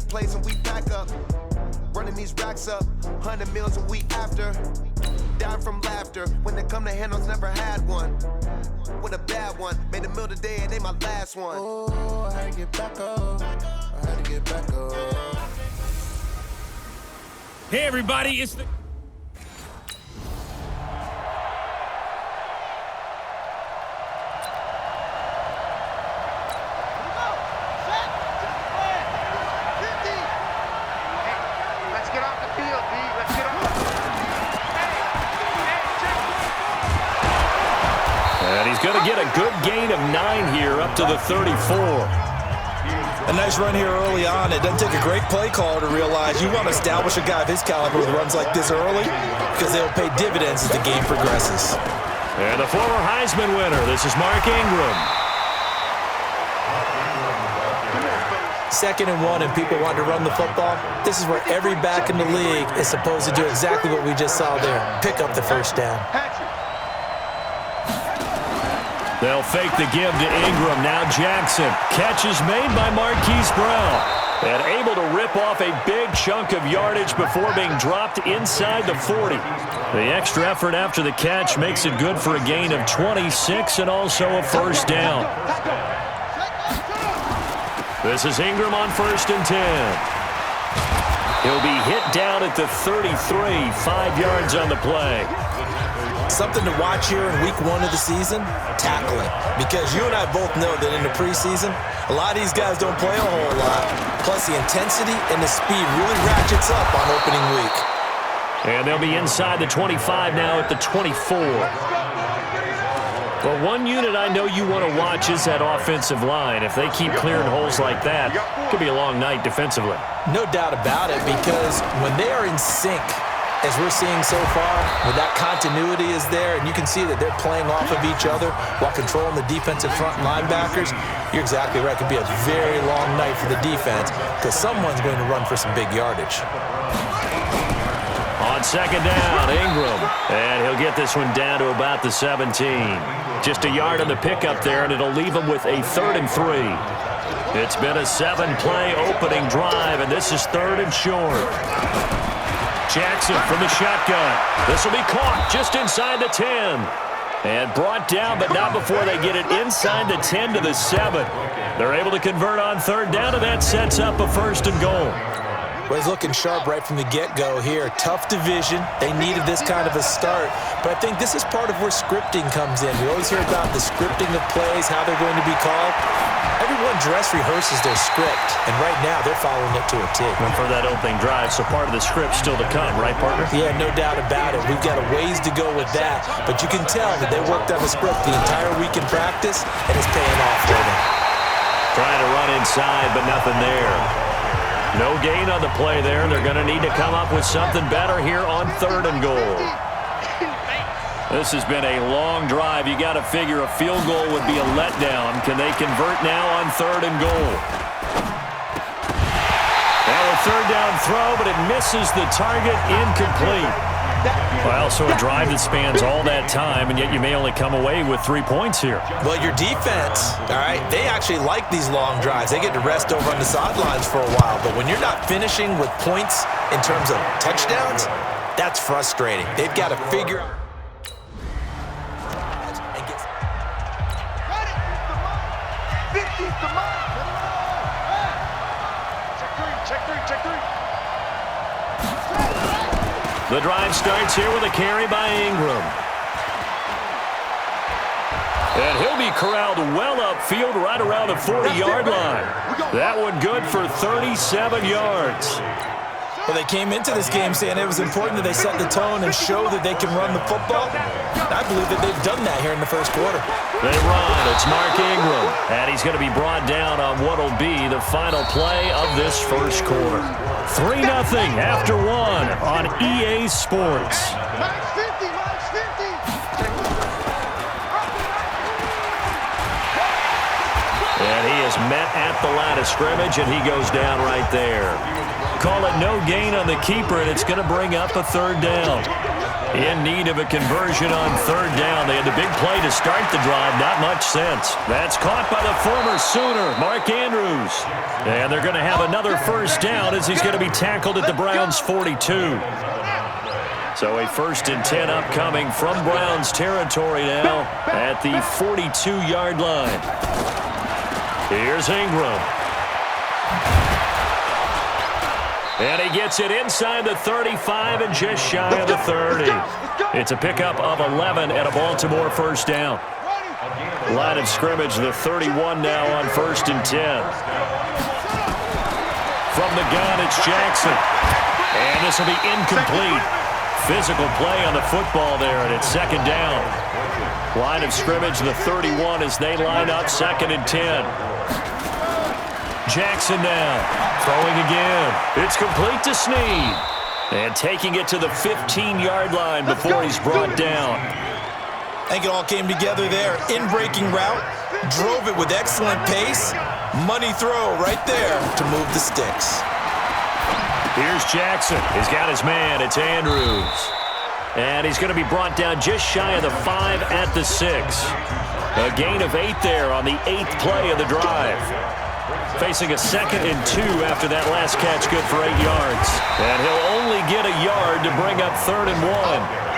the place and we pack up. Running these racks up, 100 meals a week after. Dying from laughter, when they come to handles, never had one. With a bad one, made a meal today and they my last one. Oh, I had to get back up, I had to get back up. Hey everybody, it's the... And he's going to get a good gain of 9 here, up to the 34. A nice run here early on. It doesn't take a great play caller to realize you want to establish a guy of his caliber with runs like this early because they'll pay dividends as the game progresses. And the former Heisman winner, this is Mark Ingram. 2nd and 1 and people want to run the football. This is where every back in the league is supposed to do exactly what we just saw there. Pick up the first down. They'll fake the give to Ingram. Now Jackson. Catch is made by Marquise Brown. And able to rip off a big chunk of yardage before being dropped inside the 40. The extra effort after the catch makes it good for a gain of 26 and also a first down. This is Ingram on 1st and 10. He'll be hit down at the 33, 5 yards on the play. Something to watch here in week 1 of the season, tackling. Because you and I both know that in the preseason, a lot of these guys don't play a whole lot. Plus the intensity and the speed really ratchets up on opening week. And they'll be inside the 25 now at the 24. Well, one unit I know you want to watch is that offensive line. If they keep clearing holes like that, it could be a long night defensively. No doubt about it, because when they are in sync, as we're seeing so far, when that continuity is there, and you can see that they're playing off of each other while controlling the defensive front linebackers, you're exactly right. It could be a very long night for the defense because someone's going to run for some big yardage. On 2nd down, Ingram. And he'll get this one down to about the 17. Just a yard on the pickup there, and it'll leave him with a 3rd and 3. It's been a 7-play opening drive, and this is 3rd and short. Jackson from the shotgun. This will be caught just inside the 10. And brought down, but not before they get it inside the 10 to the 7. They're able to convert on 3rd down, and that sets up a 1st and goal. Well, he's looking sharp right from the get-go here. Tough division. They needed this kind of a start. But I think this is part of where scripting comes in. We always hear about the scripting of plays, how they're going to be called. Everyone dress rehearses their script, and right now they're following it to a T. And for that opening drive, so part of the script still to come, right, partner? Yeah, no doubt about it. We've got a ways to go with that, but you can tell that they worked on the script the entire week in practice, and it's paying off for them. Trying to run inside, but nothing there. No gain on the play there. They're going to need to come up with something better here on 3rd and goal. This has been a long drive. You got to figure a field goal would be a letdown. Can they convert now on 3rd and goal? Now a 3rd down throw, but it misses the target, incomplete. Well, so a drive that spans all that time, and yet you may only come away with 3 points here. Well, your defense, all right, they actually like these long drives. They get to rest over on the sidelines for a while, but when you're not finishing with points in terms of touchdowns, that's frustrating. They've got to figure out. The drive starts here with a carry by Ingram. And he'll be corralled well upfield right around the 40-yard line. That one good for 37 yards. Well, they came into this game saying it was important that they set the tone and show that they can run the football. I believe that they've done that here in the first quarter. They run. It's Mark Ingram. And he's going to be brought down on what will be the final play of this first quarter. 3-0 after 1 on EA Sports. And he is met at the line of scrimmage, and he goes down right there. Call it no gain on the keeper, and it's going to bring up a 3rd down. In need of a conversion on third down. They had the big play to start the drive. Not much sense. That's caught by the former Sooner, Mark Andrews. And they're going to have another first down as he's going to be tackled at the Browns' 42. So a 1st and 10 upcoming from Browns territory now at the 42-yard line. Here's Ingram. And he gets it inside the 35 and just shy of the 30. It's a pickup of 11 and a Baltimore first down. Line of scrimmage, the 31 now on 1st and 10. From the gun, it's Jackson. And this will be incomplete. Physical play on the football there, and it's 2nd down. Line of scrimmage, the 31 as they line up 2nd and 10. Jackson now, throwing again. It's complete to Snead. And taking it to the 15-yard line before he's brought down. I think it all came together there. In-breaking route, drove it with excellent pace. Money throw right there to move the sticks. Here's Jackson. He's got his man. It's Andrews. And he's going to be brought down just shy of the 5 at the 6. A gain of 8 there on the 8th play of the drive. Facing a 2nd and 2 after that last catch, good for 8 yards. And he'll only get a yard to bring up 3rd and 1.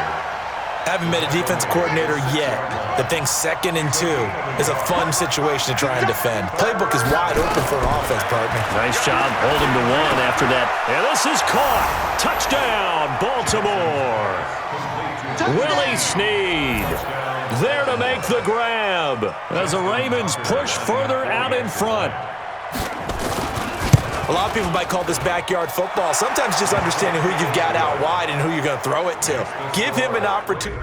Haven't met a defense coordinator yet that thinks 2nd and 2 is a fun situation to try and defend. Playbook is wide open for an offense, partner. Nice job holding to 1 after that. And this is caught. Touchdown, Baltimore. Willie Snead there to make the grab as the Ravens push further out in front. A lot of people might call this backyard football. Sometimes just understanding who you've got out wide and who you're going to throw it to. Give him an opportunity.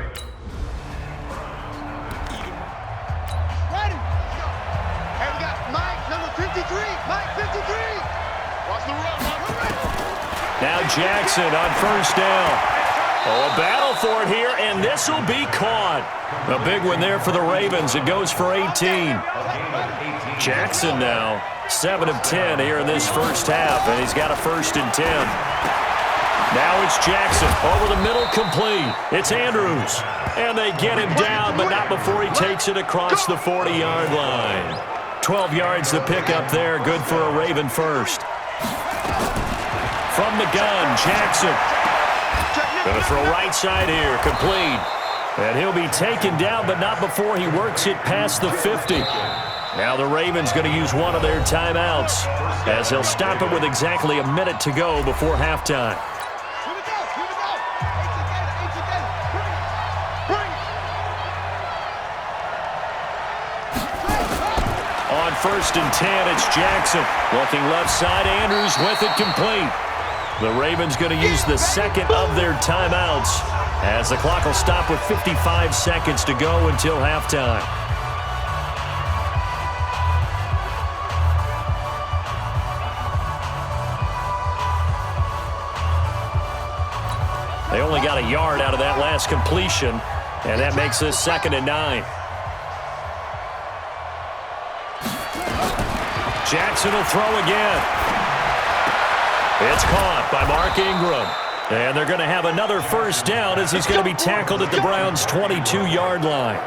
Ready? Hey, we got Mike, number 53. Mike, 53. Watch the run, Mike. Now Jackson on 1st down. Oh, a battle for it here, and this will be caught. A big one there for the Ravens. It goes for 18. Jackson now, 7 of 10 here in this first half, and he's got a 1st and 10. Now it's Jackson over the middle, complete. It's Andrews, and they get him down, but not before he takes it across the 40-yard line. 12 yards to pick up there, good for a Raven first. From the gun, Jackson. Going to throw right side here, complete. And he'll be taken down, but not before he works it past the 50. Now the Ravens going to use one of their timeouts as they'll stop it with exactly a minute to go before halftime. Here we go. Eight together. Bring it. On 1st and 10, it's Jackson. Looking left side, Andrews with it, complete. The Ravens going to use the 2nd of their timeouts as the clock will stop with 55 seconds to go until halftime. They only got a yard out of that last completion, and that makes this 2nd and 9. Jackson will throw again. It's caught by Mark Ingram. And they're going to have another first down as he's going to be tackled at the Browns' 22-yard line.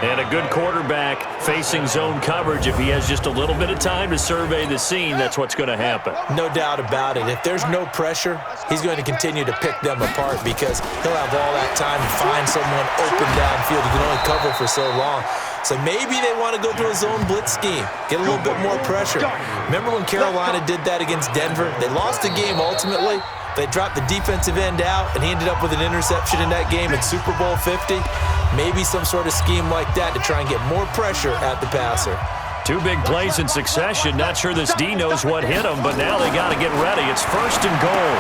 And a good quarterback facing zone coverage. If he has just a little bit of time to survey the scene, that's what's going to happen. No doubt about it. If there's no pressure, he's going to continue to pick them apart because he'll have all that time to find someone open downfield. He can only cover for so long. So maybe they want to go to a zone blitz scheme, get a little bit more pressure. Remember when Carolina did that against Denver? They lost the game ultimately. They dropped the defensive end out, and he ended up with an interception in that game in Super Bowl 50. Maybe some sort of scheme like that to try and get more pressure at the passer. 2 big plays in succession. Not sure this D knows what hit him, but now they got to get ready. It's 1st and goal.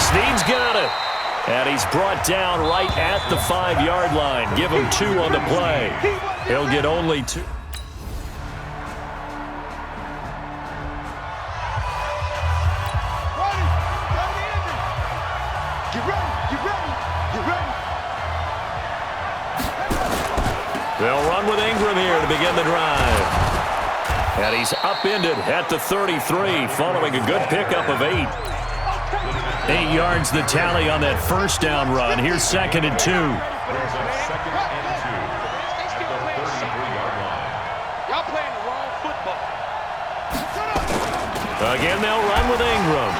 Snead's got it. And he's brought down right at the 5-yard line. Give him 2 on the play. He'll get only 2. They'll run with Ingram here to begin the drive. And he's upended at the 33 following a good pickup of 8. 8 yards the tally on that first down run. Here's 2nd and 2. Y'all playing the wrong football. Again, they'll run with Ingram.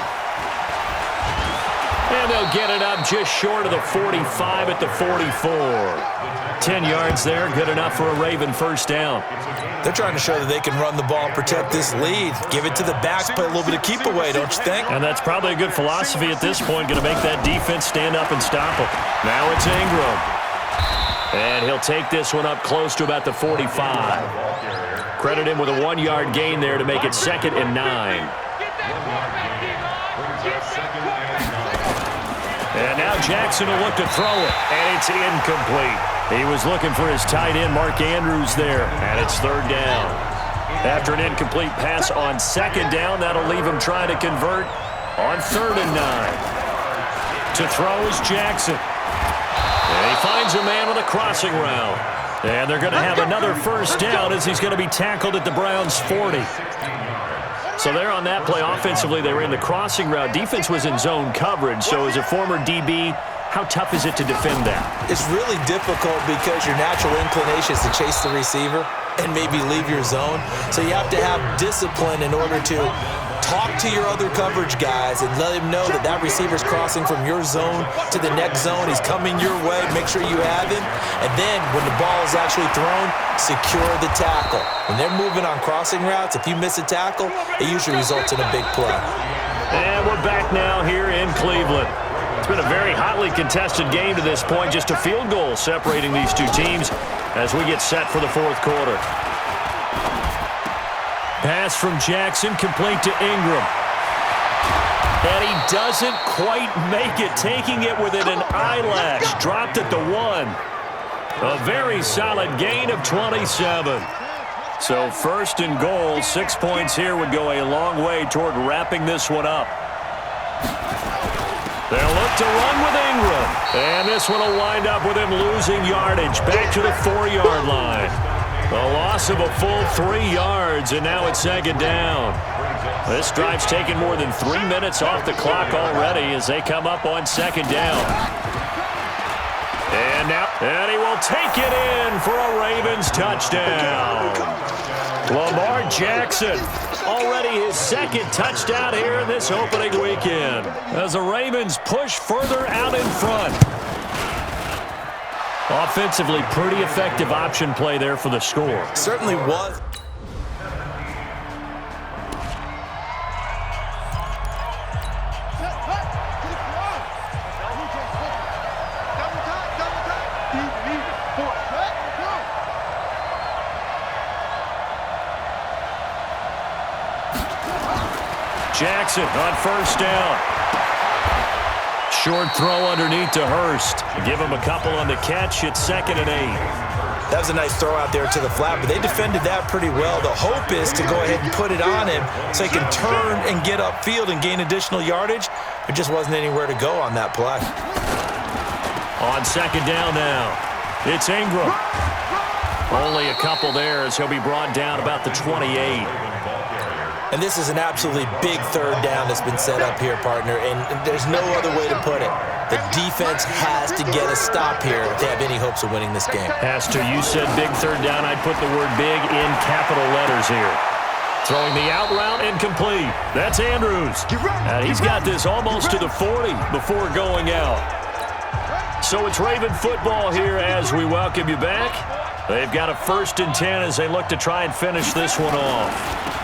And they'll get it up just short of the 45 at the 44. 10 yards there, good enough for a Raven first down. They're trying to show that they can run the ball and protect this lead. Give it to the backs, play a little bit of keep away, don't you think? And that's probably a good philosophy at this point, going to make that defense stand up and stop them. Now it's Ingram. And he'll take this one up close to about the 45. Credit him with a 1-yard gain there to make it 2nd and 9. And now Jackson will look to throw it, and it's incomplete. He was looking for his tight end, Mark Andrews, there, and it's 3rd down. After an incomplete pass on 2nd down, that'll leave him trying to convert on 3rd and 9. To throw is Jackson. And he finds a man on the crossing route. And they're going to have another first down as he's going to be tackled at the Browns' 40. So there on that play, offensively, they were in the crossing route. Defense was in zone coverage. So as a former DB, how tough is it to defend that? It's really difficult because your natural inclination is to chase the receiver and maybe leave your zone. So you have to have discipline in order to talk to your other coverage guys and let him know that that receiver's crossing from your zone to the next zone. He's coming your way. Make sure you have him. And then when the ball is actually thrown, secure the tackle. When they're moving on crossing routes, if you miss a tackle, it usually results in a big play. And we're back now here in Cleveland. It's been a very hotly contested game to this point. Just a field goal separating these two teams as we get set for the 4th quarter. Pass from Jackson, complete to Ingram. And he doesn't quite make it, taking it within an eyelash. Dropped at the 1. A very solid gain of 27. So 1st and goal, 6 points here would go a long way toward wrapping this one up. They'll look to run with Ingram. And this one will wind up with him losing yardage back to the 4-yard line. A loss of a full 3 yards, and now it's 2nd down. This drive's taken more than 3 minutes off the clock already as they come up on 2nd down. And he will take it in for a Ravens touchdown. Lamar Jackson, already his 2nd touchdown here in this opening weekend, as the Ravens push further out in front. Offensively, pretty effective option play there for the score. Certainly was. Jackson on 1st down. Short throw underneath to Hurst. Give him a couple on the catch. It's 2nd and 8. That was a nice throw out there to the flat, but they defended that pretty well. The hope is to go ahead and put it on him so he can turn and get upfield and gain additional yardage. There just wasn't anywhere to go on that play. On 2nd down now, it's Ingram. Only a couple there as he'll be brought down about the 28. And this is an absolutely big 3rd down that's been set up here, partner, and there's no other way to put it. The defense has to get a stop here if they have any hopes of winning this game. Has to. You said big 3rd down. I'd put the word big in capital letters here. Throwing the out route incomplete. That's Andrews. And he's got this almost to the 40 before going out. So it's Raven football here as we welcome you back. They've got a 1st and 10 as they look to try and finish this one off.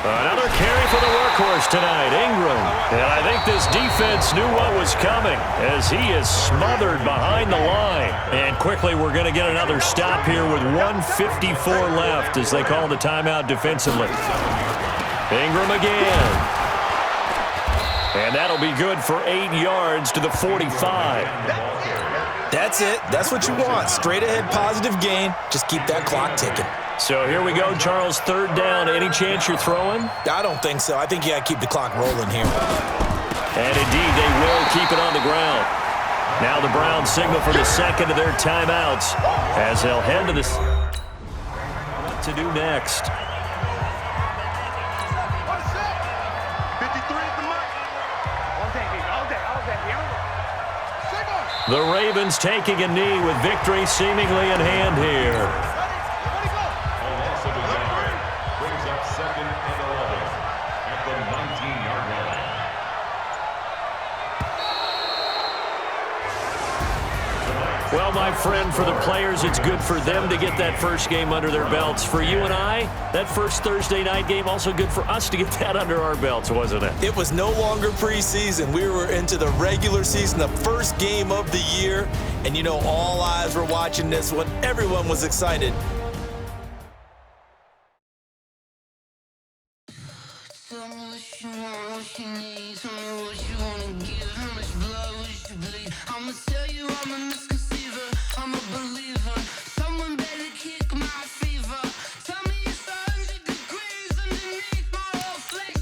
Another carry for the workhorse tonight, Ingram. And I think this defense knew what was coming as he is smothered behind the line. And quickly we're going to get another stop here with 1:54 left as they call the timeout defensively. Ingram again. And that'll be good for 8 yards to the 45. That's it. That's what you want. Straight ahead positive gain. Just keep that clock ticking. So here we go, Charles, 3rd down. Any chance you're throwing? I don't think so. I think you got to keep the clock rolling here. And indeed, they will keep it on the ground. Now the Browns signal for the 2nd of their timeouts as they'll head to this. What to do next? 53 is the mark. All day, baby. All day. The Ravens taking a knee with victory seemingly in hand here. Brings up 2nd and 11 at the 19-yard line. Well, my friend, for the players, it's good for them to get that first game under their belts. For you and I, that first Thursday night game, also good for us to get that under our belts, wasn't it? It was no longer preseason. We were into the regular season, the first game of the year. And, you know, all eyes were watching this one. Everyone was excited. Tell me what you want, what you need. Tell me what you wanna give. How much blood would you bleed? I'ma tell you I'm a misconceiver. I'm a believer. Someone better kick my fever. Tell me it's 100 degrees underneath my whole flesh.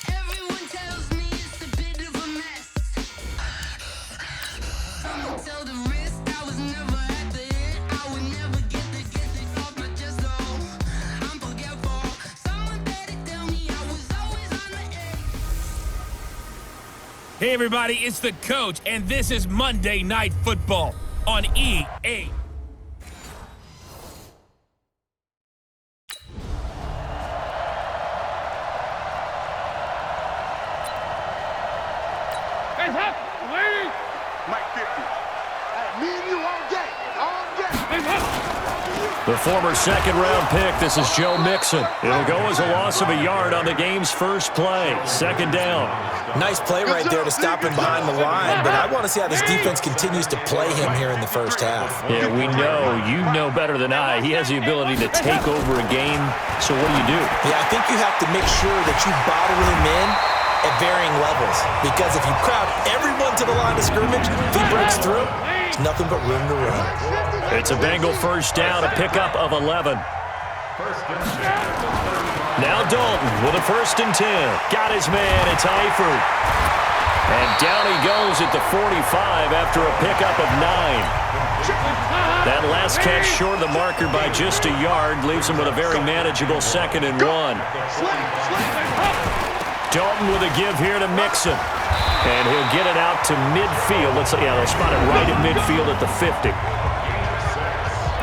Everyone tells me it's a bit of a mess. I'ma tell the risk I was never at the end. I would never get it off my chest. Oh, I'm forgetful. Someone better tell me I was always on the edge. Hey, everybody, it's the coach, and this is Monday Night Football on EA. Hands up, ladies. Mike 50. Hey, me and you all day. All day. Hands up. The former second-round pick, this is Joe Mixon. It'll go as a loss of a yard on the game's first play. Second down. Nice play right there to stop him behind the line, but I want to see how this defense continues to play him here in the first half. Yeah, we know. You know better than I. He has the ability to take over a game. So what do? Yeah, I think you have to make sure that you bottle him in at varying levels, because if you crowd everyone to the line of scrimmage, if he breaks through, there's nothing but room to run. It's a Bengal first down, a pickup of 11. Now Dalton with a 1st and 10. Got his man, it's Eifert. And down he goes at the 45 after a pickup of 9. That last catch short of the marker by just a yard leaves him with a very manageable 2nd and 1. Dalton with a give here to Mixon. And he'll get it out to midfield. They'll spot it right at midfield at the 50.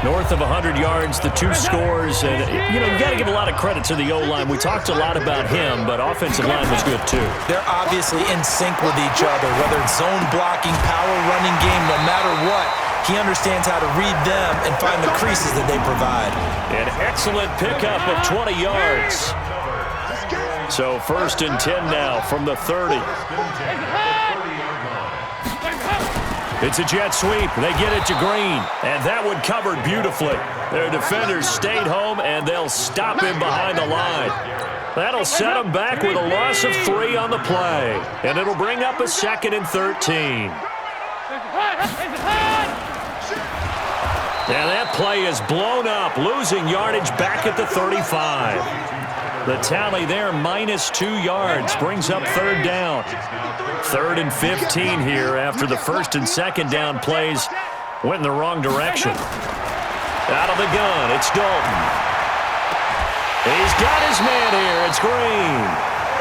North of 100 yards, the 2 scores. And, you got to give a lot of credit to the O-line. We talked a lot about him, but offensive line was good too. They're obviously in sync with each other, whether it's zone blocking, power running game, no matter what. He understands how to read them and find the creases that they provide. An excellent pickup of 20 yards. So 1st and 10 now from the 30. It's a jet sweep. They get it to Green. And that one covered beautifully. Their defenders stayed home, and they'll stop him behind the line. That'll set them back with a loss of 3 on the play. And it'll bring up a 2nd and 13. And that play is blown up, losing yardage back at the 35. The tally there, -2 yards, brings up 3rd down. 3rd and 15 here after the 1st and 2nd down plays went in the wrong direction. Out of the gun, it's Dalton. He's got his man here, it's Green.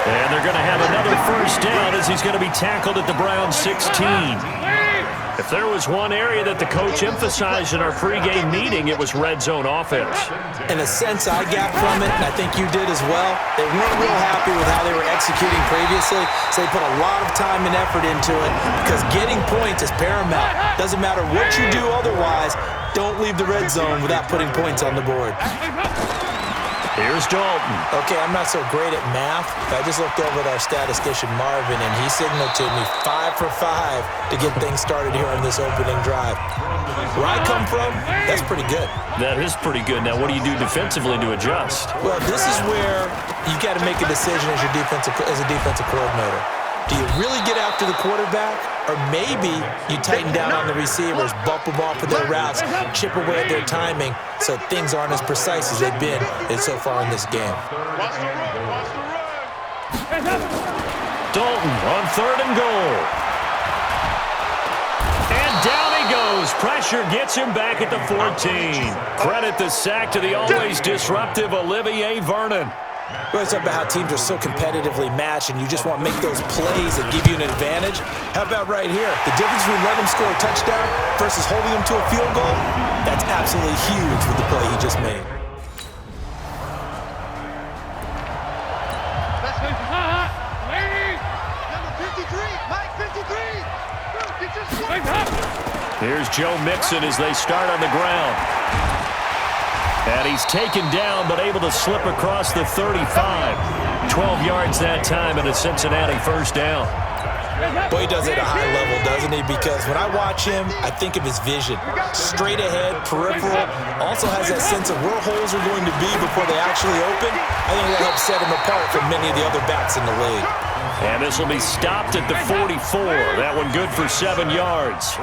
And they're going to have another 1st down as he's going to be tackled at the Browns 16. If there was one area that the coach emphasized in our pregame meeting, it was red zone offense. In a sense, I got from it, and I think you did as well, they weren't real happy with how they were executing previously, so they put a lot of time and effort into it because getting points is paramount. Doesn't matter what you do otherwise, don't leave the red zone without putting points on the board. Here's Dalton. Okay, I'm not so great at math, but I just looked over at our statistician, Marvin, and he signaled to me 5 for 5 to get things started here on this opening drive. Where I come from, that's pretty good. That is pretty good. Now, what do you do defensively to adjust? Well, this is where you got to make a decision as a defensive coordinator. Do you really get after the quarterback, or maybe you tighten down on the receivers, bump them off with their routes, chip away at their timing, so things aren't as precise as they've been so far in this game. Dalton on 3rd and goal. And down he goes. Pressure gets him back at the 14. Credit the sack to the always disruptive Olivier Vernon. We always talk about how teams are so competitively matched and you just want to make those plays that give you an advantage. How about right here? The difference between letting him score a touchdown versus holding him to a field goal, that's absolutely huge with the play he just made. Here's Joe Mixon as they start on the ground. And he's taken down, but able to slip across the 35. 12 yards that time and a Cincinnati first down. Boy, he does it at a high level, doesn't he? Because when I watch him, I think of his vision. Straight ahead, peripheral. Also has that sense of where holes are going to be before they actually open. I think that helps set him apart from many of the other backs in the league. And this will be stopped at the 44. That one good for 7 yards.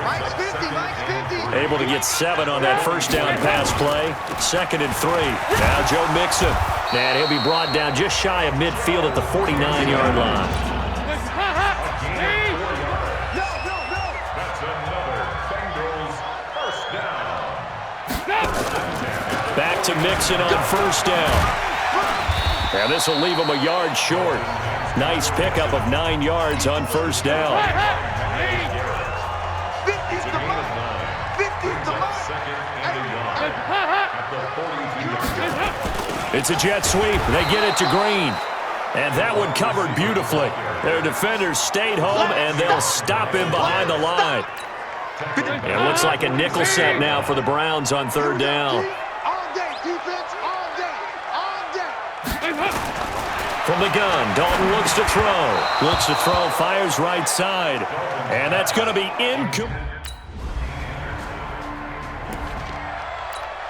Able to get 7 on that first down pass play. 2nd and 3. Now Joe Mixon. And he'll be brought down just shy of midfield at the 49-yard line. Back to Mixon on first down. And this will leave him a yard short. Nice pickup of 9 yards on first down. It's a jet sweep. They get it to Green. And that one covered beautifully. Their defenders stayed home, and they'll stop him behind the line. It looks like a nickel set now for the Browns on third down. From the gun, Dalton looks to throw. Looks to throw, fires right side. And that's going to be incomplete.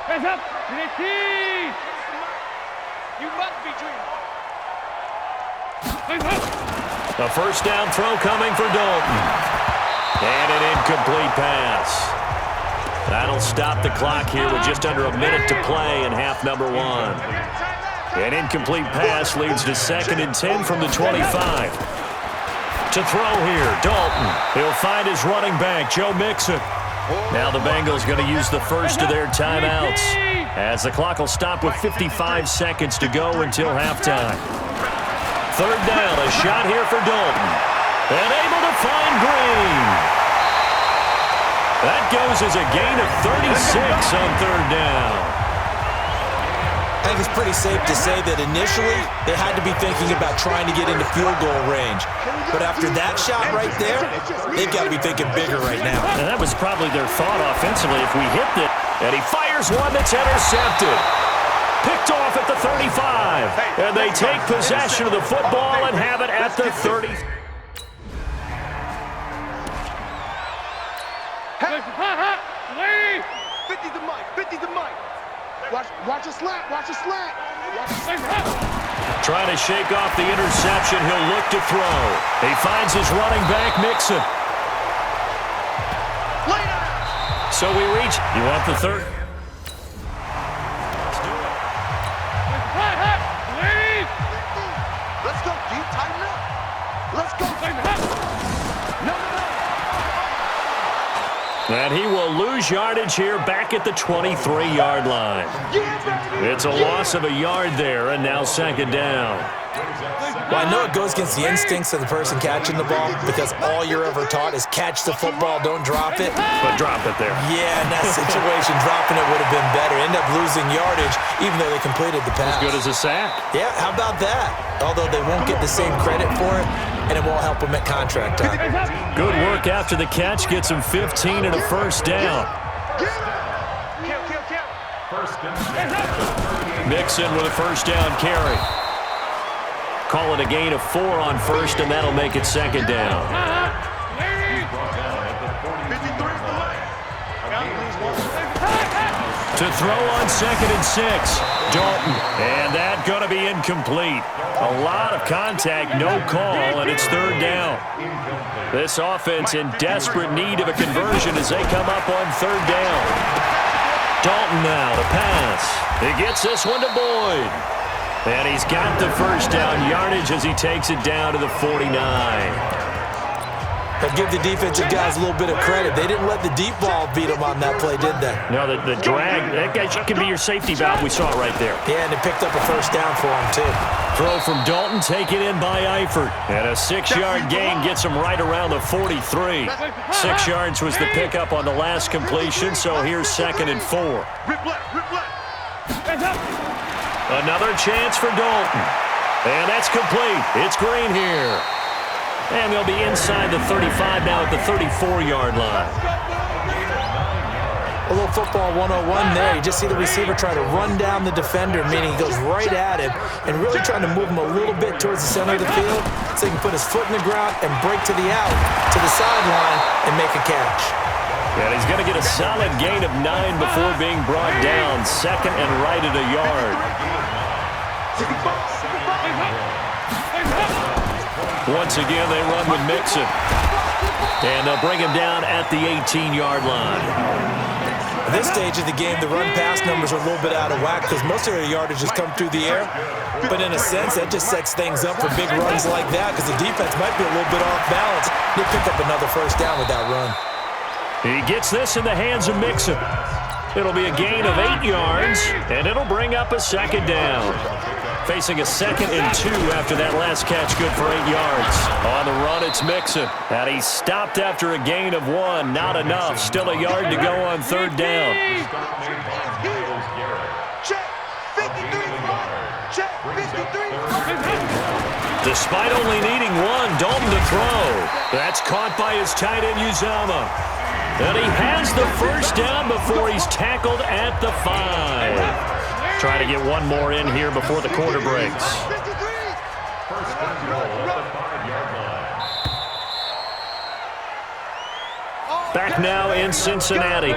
Hands up to the team. You must be dreaming. A first down throw coming for Dalton. And an incomplete pass. That'll stop the clock here with just under a minute to play in half number 1. An incomplete pass leads to 2nd and 10 from the 25. To throw here, Dalton. He'll find his running back, Joe Mixon. Now the Bengals going to use the first of their timeouts, as the clock will stop with 55 seconds to go until halftime. Third down, a shot here for Dalton. And able to find Green. That goes as a gain of 36 on third down. I think it's pretty safe to say that initially they had to be thinking about trying to get into field goal range. But after that shot right there, they've got to be thinking bigger right now. And that was probably their thought offensively. If we hit it, and he fires one that's intercepted. Picked off at the 35. And they take possession of the football and have it at the 30. Hey, 50 to Mike, 50 to Mike. Watch a slant, watch a slant. Trying to shake off the interception, he'll look to throw. He finds his running back, Mixon. So we reach, you want the third? Let's do it. Let's go, deep, tighten up. Let's go. No. And he will lose yardage here back at the 23-yard line. It's a loss of a yard there, and now 2nd down. Well, I know it goes against the instincts of the person catching the ball because all you're ever taught is catch the football, don't drop it. But drop it there. Yeah, in that situation, dropping it would have been better. End up losing yardage, even though they completed the pass. As good as a sack. Yeah, how about that? Although they won't get the same credit for it, and it won't help them at contract time. Good work after the catch. Gets him 15 and a first down. Mixon with a first down carry. Call it a gain of 4 on first, and that'll make it 2nd down. To throw on 2nd and 6, Dalton. And that going to be incomplete. A lot of contact, no call, and it's 3rd down. This offense in desperate need of a conversion as they come up on 3rd down. Dalton now to pass. He gets this one to Boyd. And he's got the first down yardage as he takes it down to the 49. But give the defensive guys a little bit of credit. They didn't let the deep ball beat them on that play, did they? No, the drag, that guy can be your safety valve. We saw it right there. Yeah, and they picked up a first down for him, too. Throw from Dalton, taken in by Eifert. And a 6-yard gain gets him right around the 43. 6 yards was the pickup on the last completion, so here's 2nd and 4. Another chance for Dalton. And that's complete. It's Green here. And they'll be inside the 35 now at the 34-yard line. A little football 101 there. You just see the receiver try to run down the defender, meaning he goes right at him and really trying to move him a little bit towards the center of the field so he can put his foot in the ground and break to the out, to the sideline, and make a catch. And he's going to get a solid gain of 9 before being brought down. 2nd and right at a yard. Once again, they run with Mixon. And they'll bring him down at the 18-yard line. At this stage of the game, the run-pass numbers are a little bit out of whack because most of their yardage has come through the air. But in a sense, that just sets things up for big runs like that because the defense might be a little bit off balance. They pick up another first down with that run. He gets this in the hands of Mixon. It'll be a gain of 8 yards, and it'll bring up a 2nd down. Facing a 2nd and 2 after that last catch, good for 8 yards. On the run, it's Mixon. And he's stopped after a gain of 1. Not enough. Still a yard to go on 3rd down. Check 53. Check 53. Despite only needing 1, Dalton to throw. That's caught by his tight end, Uzama. And he has the first down before he's tackled at the 5. Trying to get one more in here before the quarter breaks. Back now in Cincinnati.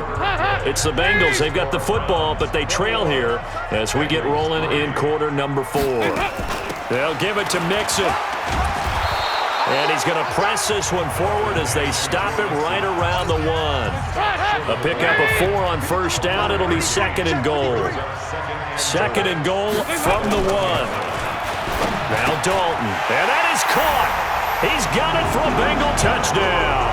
It's the Bengals. They've got the football, but they trail here as we get rolling in quarter number 4. They'll give it to Mixon. And he's going to press this one forward as they stop it right around the 1. A pickup of 4 on first down. It'll be 2nd and goal. 2nd and goal from the 1. Now Dalton. And that is caught. He's got it for a Bengal touchdown.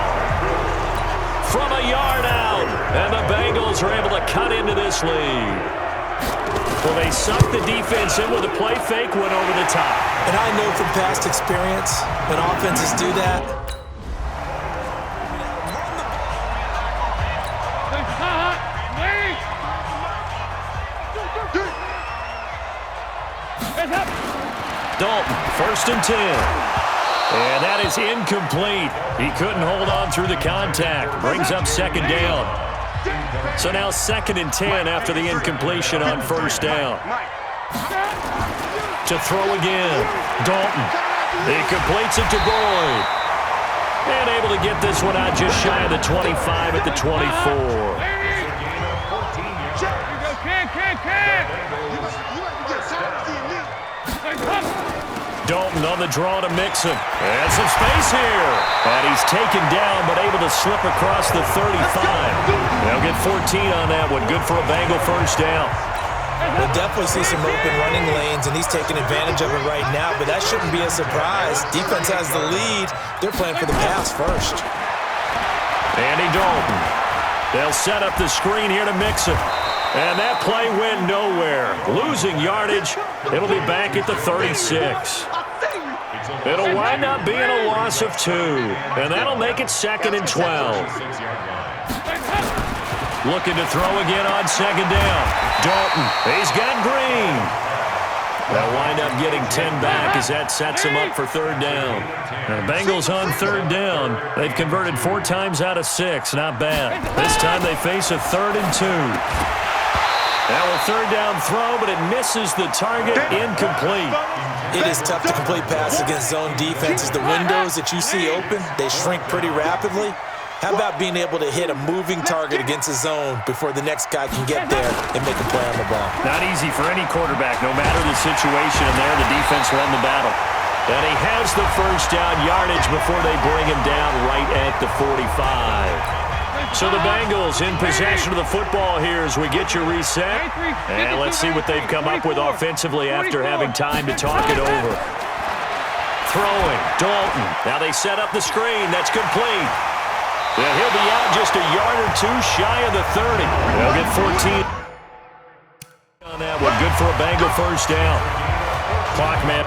From a yard out. And the Bengals are able to cut into this lead. Well, they sucked the defense in with a play fake, went over the top. And I know from past experience, when offenses do that, Dalton, 1st and 10. And that is incomplete. He couldn't hold on through the contact. Brings up 2nd down. So now 2nd and 10 after the incompletion on first down. To throw again. Dalton. He completes it to Boyd. And able to get this one out just shy of the 25 at the 24. Dalton on the draw to Mixon. And some space here. And he's taken down, but able to slip across the 35. They'll get 14 on that one. Good for a Bengal first down. We'll definitely see some open running lanes, and he's taking advantage of it right now, but that shouldn't be a surprise. Defense has the lead. They're playing for the pass first. Andy Dalton. They'll set up the screen here to Mixon. And that play went nowhere. Losing yardage. It'll be back at the 36. It'll wind up being a loss of 2. And that'll make it 2nd and 12. Looking to throw again on 2nd down. Dalton. He's got Green. They'll wind up getting 10 back as that sets him up for 3rd down. And the Bengals on 3rd down. They've converted 4 times out of 6. Not bad. This time they face a 3rd and 2. Now a 3rd down throw, but it misses the target. Incomplete. It is tough to complete passes against zone defenses. The windows that you see open, they shrink pretty rapidly. How about being able to hit a moving target against a zone before the next guy can get there and make a play on the ball? Not easy for any quarterback, no matter the situation, and there the defense won the battle. And he has the first down yardage before they bring him down right at the 45. So the Bengals in possession of the football here as we get you reset. And let's see what they've come up with offensively after having time to talk it over. throwing. Dalton. Now they set up the screen. That's complete. And he'll be out just a yard or two shy of the 30. They'll get 14 on that one. Good for a Bengal first down. Clock man.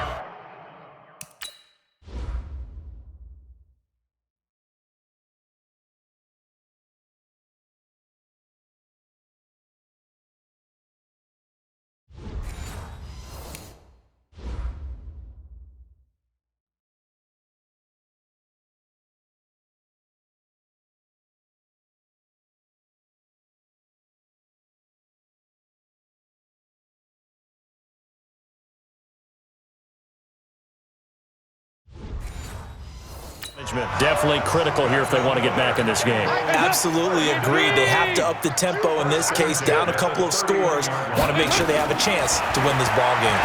Definitely critical here if they want to get back in this game. Absolutely agreed. They have to up the tempo in this case, down a couple of scores. Want to make sure they have a chance to win this ball game.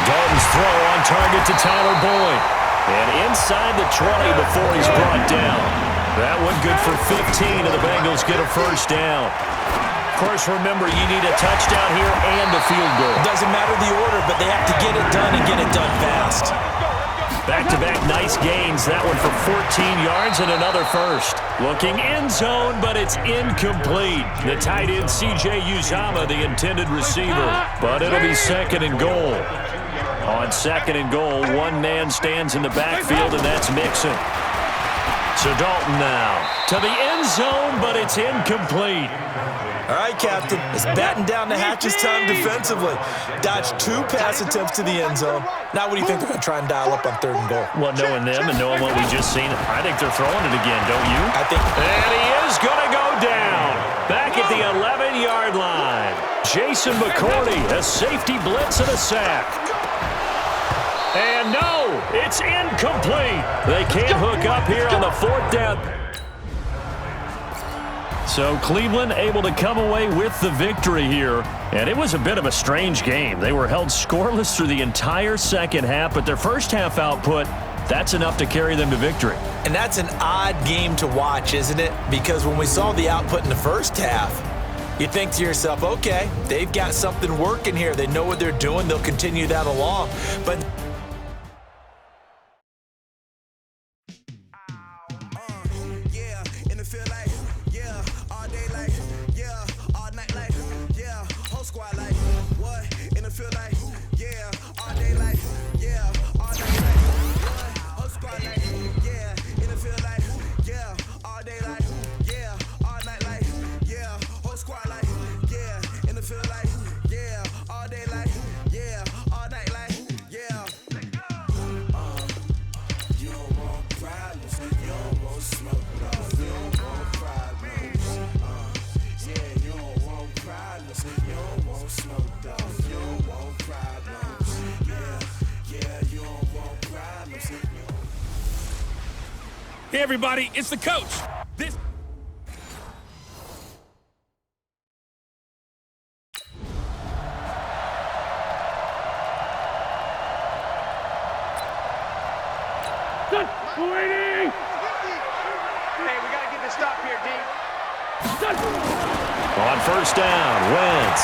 Dalton's throw on target to Tyler Boyd. And inside the 20 before he's brought down. That one good for 15, and the Bengals get a first down. Of course, remember, you need a touchdown here and a field goal. Doesn't matter the order, but they have to get it done and get it done fast. Back-to-back nice gains. That one for 14 yards and another first. Looking end zone, but it's incomplete. The tight end, C.J. Uzomah, the intended receiver. But it'll be second and goal. On second and goal, one man stands in the backfield, and that's Mixon. So Dalton now to the end zone, but it's incomplete. All right, Captain, it's batten down the hatches time defensively. Dodged 2 pass attempts to the end zone. Now what do you think they're going to try and dial up on third and goal? Well, knowing them and knowing what we just seen, I think they're throwing it again, don't you? I think. And he is going to go down. Back at the 11-yard line. Jason McCourty, a safety blitz and a sack. And no, it's incomplete. They can't hook up here on the fourth down. So Cleveland able to come away with the victory here. And it was a bit of a strange game. They were held scoreless through the entire second half, but their first half output, that's enough to carry them to victory. And that's an odd game to watch, isn't it? Because when we saw the output in the first half, you think to yourself, okay, they've got something working here. They know what they're doing. They'll continue that along. But Hey, everybody, it's the coach. This Waiting! Hey, we got to get this stop here, D. On first down, Wentz.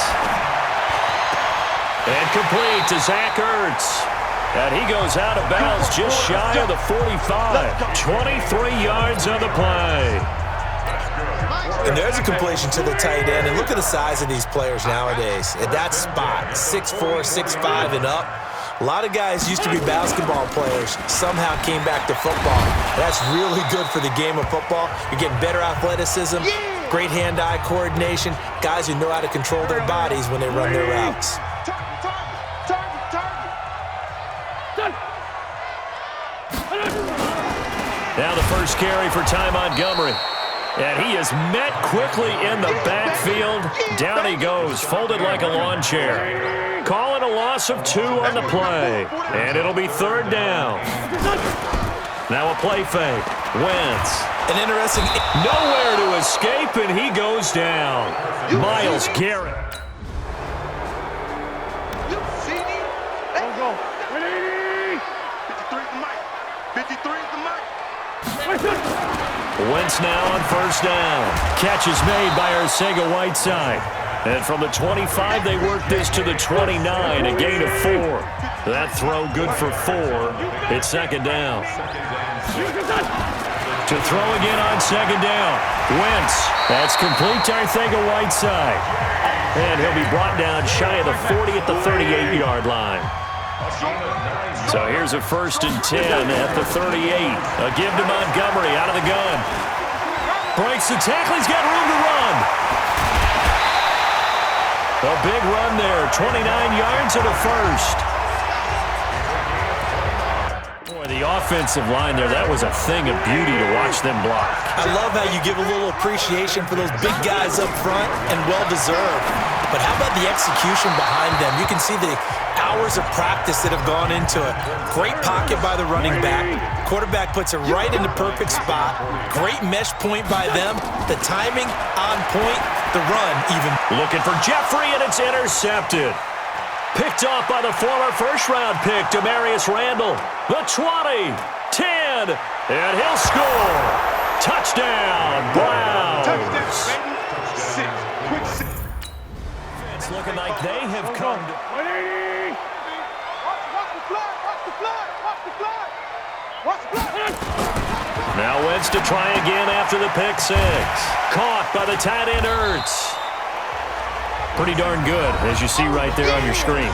And complete to Zach Ertz. And he goes out of bounds just shy of the 45. 23 yards on the play. And there's a completion to the tight end. And look at the size of these players nowadays. At that spot, 6'4", 6'5", and up. A lot of guys used to be basketball players, somehow came back to football. That's really good for the game of football. You're getting better athleticism, great hand-eye coordination, guys who know how to control their bodies when they run their routes. Now the first carry for Ty Montgomery. And he is met quickly in the backfield. Down he goes, folded like a lawn chair. Call it a loss of 2 on the play. And it'll be third down. Now a play fake. Wentz. An interesting... Nowhere to escape, and he goes down. Myles Garrett. Go. 53 is the mic. 53 is the mic. Wentz now on first down. Catch is made by Arcega-Whiteside. And from the 25, they work this to the 29, a gain of 4. That throw good for 4. It's second down. To throw again on second down. Wentz. That's complete to Arcega-Whiteside. And he'll be brought down shy of the 40 at the 38-yard line. So here's a 1st and 10 at the 38. A give to Montgomery out of the gun. Breaks the tackle. He's got room to run. A big run there. 29 yards and a first. Boy, the offensive line there, that was a thing of beauty to watch them block. I love how you give a little appreciation for those big guys up front, and well-deserved. But how about the execution behind them? You can see the hours of practice that have gone into it. Great pocket by the running back. Quarterback puts it right in the perfect spot. Great mesh point by them. The timing on point. The run even. Looking for Jeffrey, and it's intercepted. Picked off by the former first-round pick, Demarius Randall. The 20, 10, and he'll score. Touchdown, Browns. Touchdown, baby. 6. Quick 6. It's looking like they have come to... Watch the flag. Watch the flag. Watch the flag. Watch the flag. Now Wentz to try again after the pick 6. Caught by the tight end Ertz. Pretty darn good, as you see right there on your screen.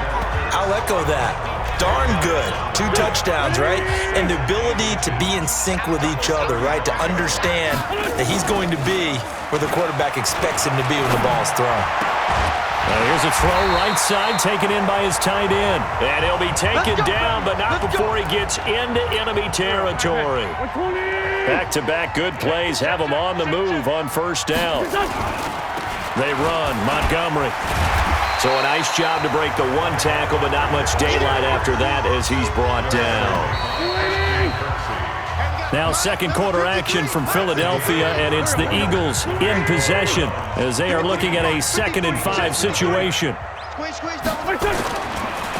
I'll echo that. Darn good. 2 touchdowns, right? And the ability to be in sync with each other, right? To understand that he's going to be where the quarterback expects him to be when the ball's thrown. Now here's a throw right side, taken in by his tight end. And he'll be taken down, but not before he gets into enemy territory. Back-to-back good plays have him on the move on first down. They run, Montgomery. So a nice job to break the 1 tackle, but not much daylight after that as he's brought down. Now second quarter action from Philadelphia, and it's the Eagles in possession as they are looking at a 2nd and 5 situation.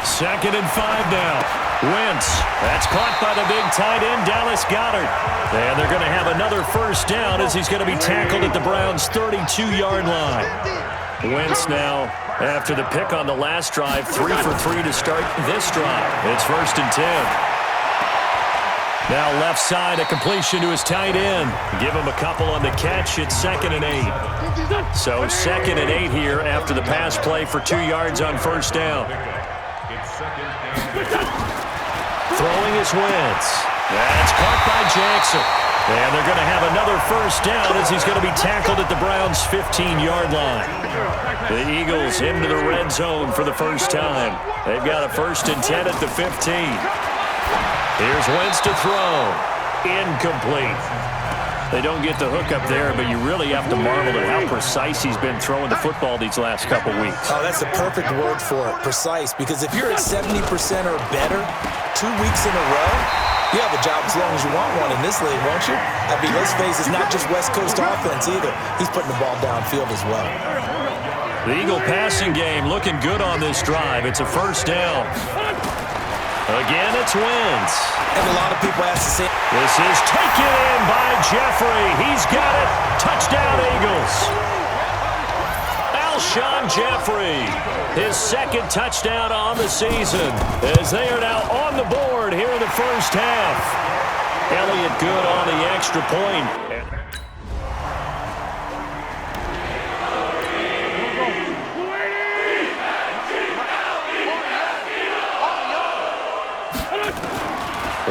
2nd and 5 now. Wentz. That's caught by the big tight end, Dallas Goedert. And they're going to have another first down as he's going to be tackled at the Browns' 32-yard line. Wentz now, after the pick on the last drive, 3 for 3 to start this drive. It's 1st and 10. Now left side, a completion to his tight end. Give him a couple on the catch. It's 2nd and 8. So 2nd and 8 here after the pass play for 2 yards on first down. Throwing is Wentz. That's caught by Jackson. And they're going to have another first down as he's going to be tackled at the Browns' 15-yard line. The Eagles into the red zone for the first time. They've got a 1st and 10 at the 15. Here's Wentz to throw. Incomplete. They don't get the hook up there, but you really have to marvel at how precise he's been throwing the football these last couple weeks. Oh, that's the perfect word for it, precise. Because if you're at 70% or better 2 weeks in a row, you have a job as long as you want one in this league, won't you? I mean, let's face it, it's not just West Coast offense either. He's putting the ball downfield as well. The Eagle passing game looking good on this drive. It's a first down. Again, it's Wentz. And a lot of people ask the same. This is taken in by Jeffrey. He's got it. Touchdown, Eagles. Alshon Jeffrey, his 2nd touchdown on the season, as they are now on the board here in the first half. Elliott good on the extra point.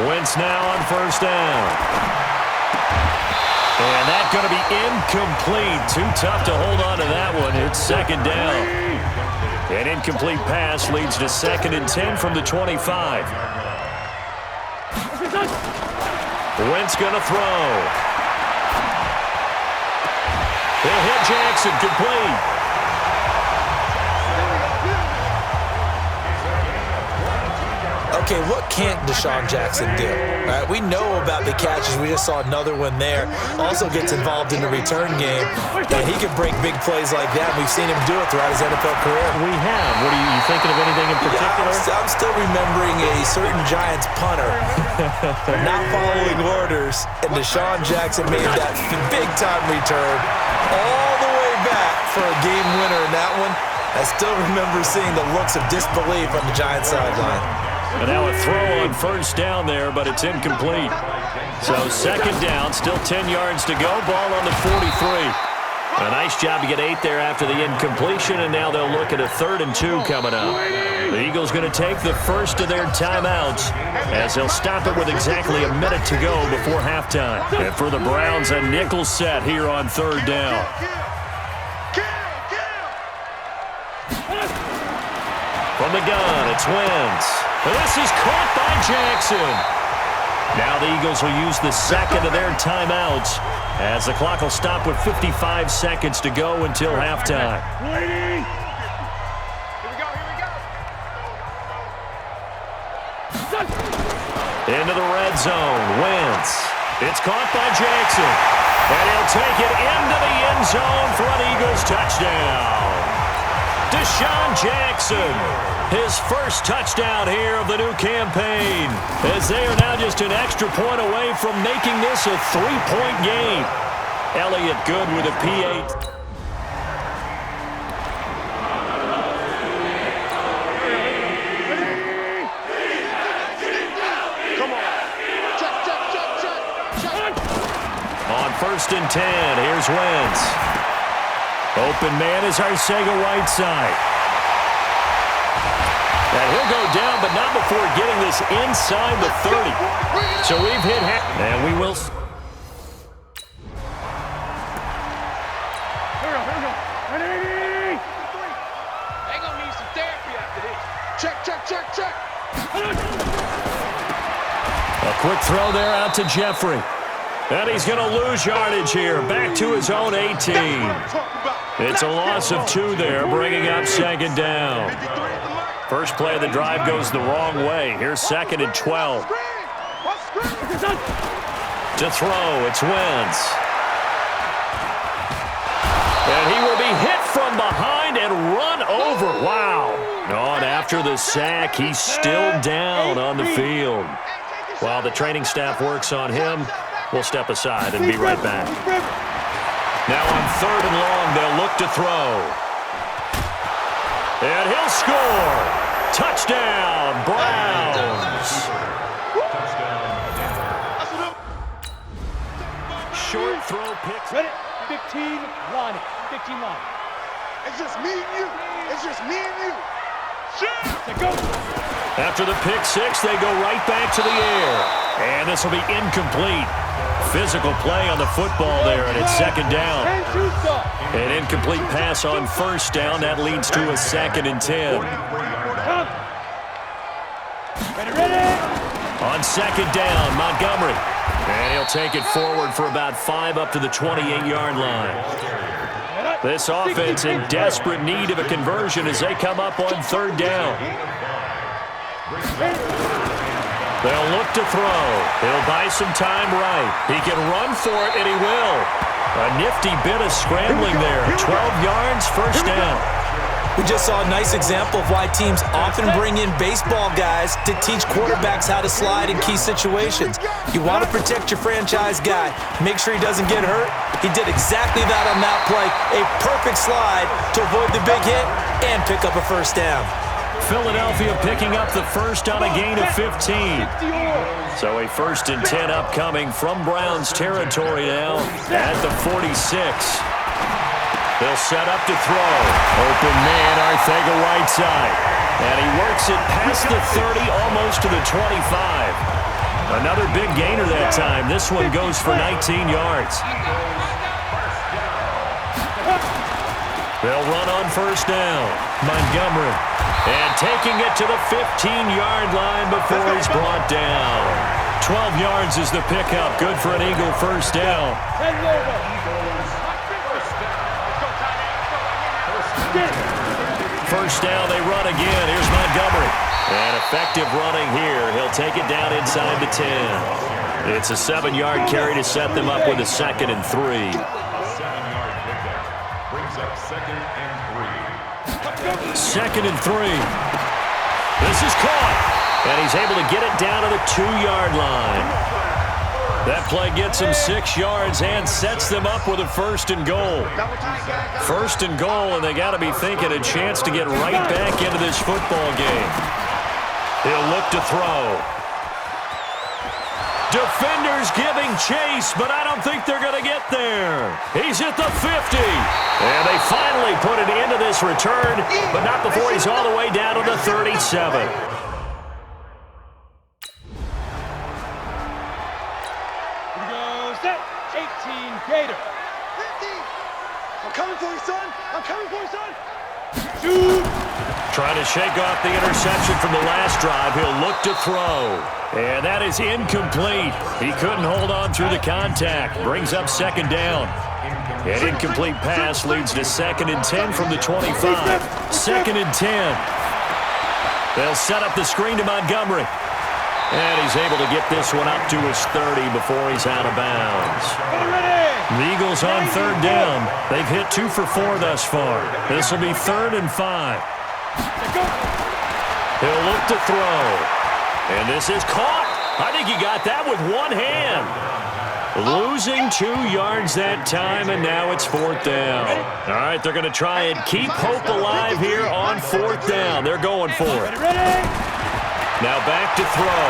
Wentz now on first down. And that's going to be incomplete. Too tough to hold on to that one. It's 2nd down. An incomplete pass leads to 2nd and 10 from the 25. Wentz going to throw. He'll hit Jackson, complete. Okay, what can't Deshaun Jackson do? Right, we know about the catches. We just saw another one there. Also gets involved in the return game. And he can break big plays like that. We've seen him do it throughout his NFL career. We have. What are you thinking of anything in particular? Yeah, I'm still remembering a certain Giants punter not following orders, and Deshaun Jackson made that big-time return all the way back for a game winner in that one. I still remember seeing the looks of disbelief on the Giants sideline. And now a throw on first down there, but it's incomplete. So second down, still 10 yards to go. Ball on the 43. A nice job to get 8 there after the incompletion, and now they'll look at a 3rd and 2 coming up. The Eagles going to take the first of their timeouts as they'll stop it with exactly a minute to go before halftime. And for the Browns, a nickel set here on 3rd down. From the gun, it's Wentz. This is caught by Jackson. Now the Eagles will use the second of their timeouts as the clock will stop with 55 seconds to go until halftime. Here we go. Into the red zone, Wentz. It's caught by Jackson. And he'll take it into the end zone for an Eagles touchdown. Deshaun Jackson, his first touchdown here of the new campaign, as they are now just an extra point away from making this a 3-point game. Elliott good with a P8. Come on. Check. On 1st and 10, here's Wentz. Open man is Arcega-Whiteside. And he'll go down, but not before getting this inside the 30. So we've hit half. And we will. Here we go. Ready? They gonna need some therapy after this. Check. A quick throw there out to Jeffrey. And he's going to lose yardage here. Back to his own 18. It's a loss of 2 there, bringing up 2nd down. First play of the drive goes the wrong way. Here's 2nd and 12. To throw, it's Wentz. And he will be hit from behind and run over. Wow. And after the sack, he's still down on the field. While the training staff works on him, we'll step aside and be right back. Now on 3rd and long, they'll look to throw. And he'll score. Touchdown, Browns. Short throw pick. Ready? 15 line. It's just me and you. Shoot. Go. After the pick 6, they go right back to the air. And this will be incomplete. Physical play on the football there, and it's 2nd down. An incomplete pass on 1st down. That leads to a 2nd and 10. Ready. On 2nd down, Montgomery. And he'll take it forward for about 5 up to the 28-yard line. This offense in desperate need of a conversion as they come up on 3rd down. They'll look to throw. He'll buy some time right. He can run for it, and he will. A nifty bit of scrambling there. 12 yards, 1st down. We just saw a nice example of why teams often bring in baseball guys to teach quarterbacks how to slide in key situations. You want to protect your franchise guy. Make sure he doesn't get hurt. He did exactly that on that play. A perfect slide to avoid the big hit and pick up a 1st down. Philadelphia picking up the first on a gain of 15. So a 1st and 10 upcoming from Browns territory now at the 46. They'll set up to throw. Open man, Arcega-Whiteside. And he works it past the 30, almost to the 25. Another big gainer that time. This one goes for 19 yards. They'll run on 1st down. Montgomery. And taking it to the 15-yard line before he's brought down. 12 yards is the pickup. Good for an Eagle 1st down. First down, they run again. Here's Montgomery. And effective running here. He'll take it down inside the 10. It's a 7-yard carry to set them up with a 2nd and 3. 7-yard pickup brings up 2nd and 3. 2nd and 3. This is caught. And he's able to get it down to the 2-yard line. That play gets him 6 yards and sets them up with a 1st and goal. 1st and goal, and they got to be thinking a chance to get right back into this football game. He'll look to throw. Defenders giving chase, but I don't think they're going to get there. He's at the 50. And they finally put an end to this return, but not before he's all the way down to the 37. Here we go, set. 18 Gator. 50. I'm coming for you, son. I'm coming for you, son. Shoot. Trying to shake off the interception from the last drive. He'll look to throw. And that is incomplete. He couldn't hold on through the contact. Brings up second down. An incomplete pass leads to 2nd and 10 from the 25. 2nd and 10. They'll set up the screen to Montgomery. And he's able to get this one up to his 30 before he's out of bounds. The Eagles on 3rd down. They've hit 2 for 4 thus far. This will be 3rd and 5. He'll look to throw. And this is caught. I think he got that with one hand. Losing 2 yards that time, and now it's 4th down. All right, they're going to try and keep hope alive here on 4th down. They're going for it. Now back to throw.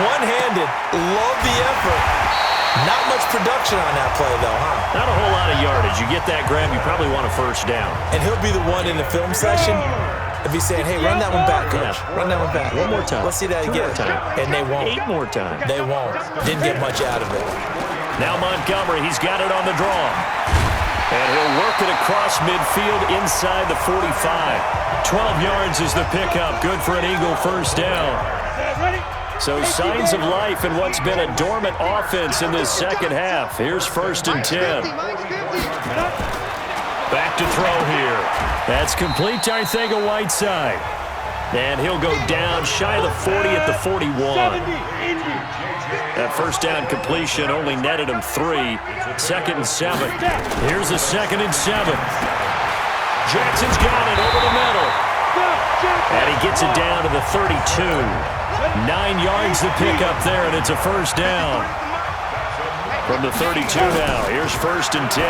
One-handed. Love the effort. Not much production on that play, though, huh? Not a whole lot of yardage. You get that grab, you probably want a 1st down. And he'll be the one in the film session if he's saying, hey, run that one back, coach. Yeah. Run that one back. One more time. Let's see that 2 again. more time. And they won't. 8 more times. They won't. Didn't get much out of it. Now Montgomery, he's got it on the draw. And he'll work it across midfield inside the 45. 12 yards is the pickup. Good for an Eagle 1st down. So signs of life in what's been a dormant offense in this 2nd half. Here's 1st and 10. Back to throw here. That's complete to Arcega-Whiteside. And he'll go down shy of the 40 at the 41. That 1st down completion only netted him 3. 2nd and 7. Here's a 2nd and 7. Jackson's got it over the middle. And he gets it down to the 32. 9 yards to pick up there, and it's a 1st down. From the 32 now, here's 1st and 10.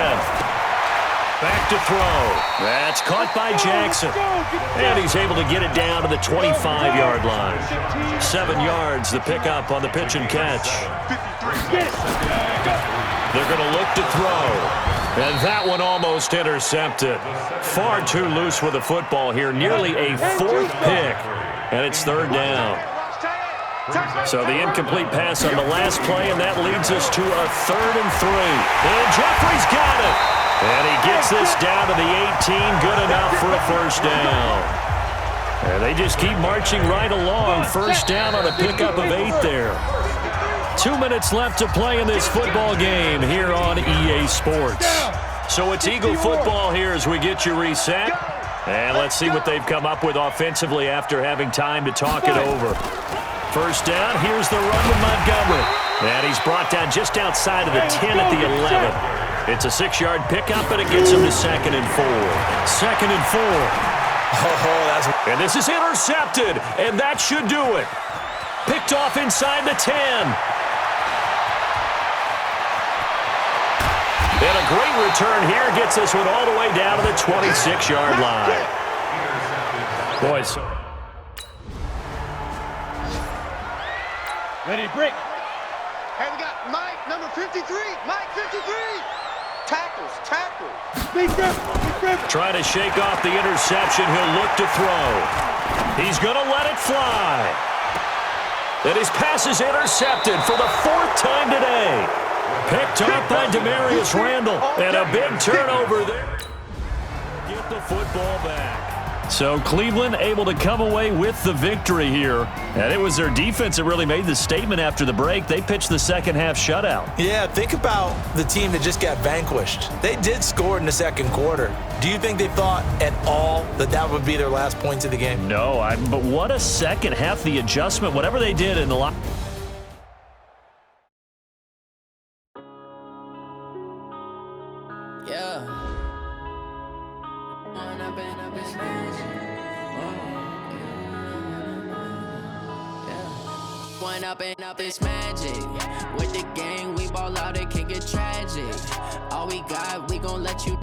Back to throw. That's caught by Jackson. And he's able to get it down to the 25-yard line. 7 yards, the pickup on the pitch and catch. They're going to look to throw. And that one almost intercepted. Far too loose with the football here. Nearly a 4th pick. And it's 3rd down. So the incomplete pass on the last play, and that leads us to a 3rd and 3. And Jeffrey's got it. And he gets this down to the 18. Good enough for a 1st down. And they just keep marching right along. 1st down on a pickup of 8 there. 2 minutes left to play in this football game here on EA Sports. So it's Eagle football here as we get you reset. And let's see what they've come up with offensively after having time to talk it over. 1st down, here's the run with Montgomery. And he's brought down just outside of the 10 at the 11. It's a 6-yard pickup, and it gets him to 2nd and 4. 2nd and 4. And this is intercepted, and that should do it. Picked off inside the 10. And a great return here gets this one all the way down to the 26-yard line. Boys. Ready, break. Hey, we got Mike, number 53. Mike, 53. Tackles. Big rip. Trying to shake off the interception. He'll look to throw. He's going to let it fly. And his pass is intercepted for the 4th time today. Picked up by Demarius Randall. And a big turnover there. Get the football back. So Cleveland able to come away with the victory here. And it was their defense that really made the statement after the break. They pitched the 2nd half shutout. Yeah, think about the team that just got vanquished. They did score in the 2nd quarter. Do you think they thought at all that that would be their last points of the game? No, but what a 2nd half. The adjustment, whatever they did in the line. Up this magic with the gang, we ball out, it can get tragic. All we got, we gon' let you